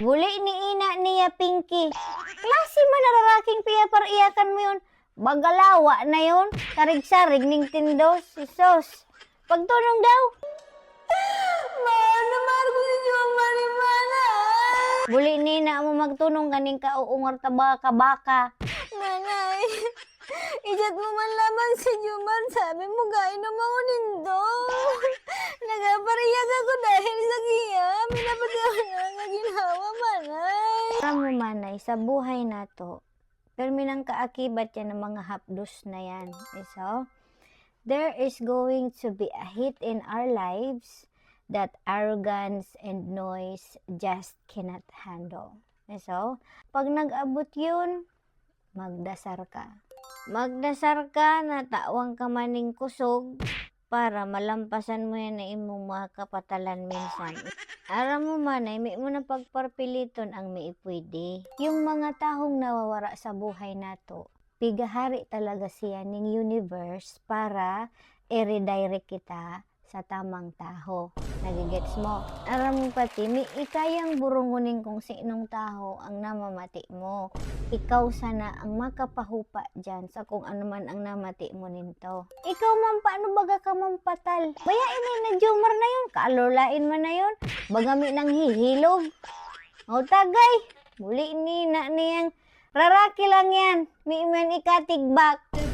Buli ni ina niya Pinky. Klase man na raraking piyapar iyakan mo yun. Bagalawa na yun. Sarig-sarig ning tindos. Isos. Pagtunong daw. Mana Marco si Jomar ni mana? Buli ni na mo magtunong ganing kauungar baka. Nanay, ijat mo man lamang si Jomar. Sabi mo gain na mga nindo. Nagapariyag ako dahil sa kiya. Minapatiyaw na nga ginawa manay. Alam mo manay, sa buhay na to, perminang kaakibat yan ng mga hapdos na yan. So, there is going to be a hit in our lives that arrogance and noise just cannot handle. So, pag nag-abot yun, magdasar ka. Magdasar ka na tawang ka maning kusog para malampasan mo yan na imong mga kapatalan minsan. Aram mo man ay may mo na pagparpiliton ang maipwede. Yung mga tahong nawawara sa buhay nato, pigahari talaga siya ning universe para i-redirect kita sa tamang taho. Nagigets mo? Aram mo pati, may ikayang burungunin kung sinong taho ang namamati mo. Ikaw sana ang makapahupa dyan sa kung ano man ang namati mo ninto. Ikaw man, paano baga ka mampatal? Bayain na Jomar na yun, kaalulain man na yun. Bagami ng hihilog. O tagay, muli ni na niyang raraki lang yan. May man ikatigbak.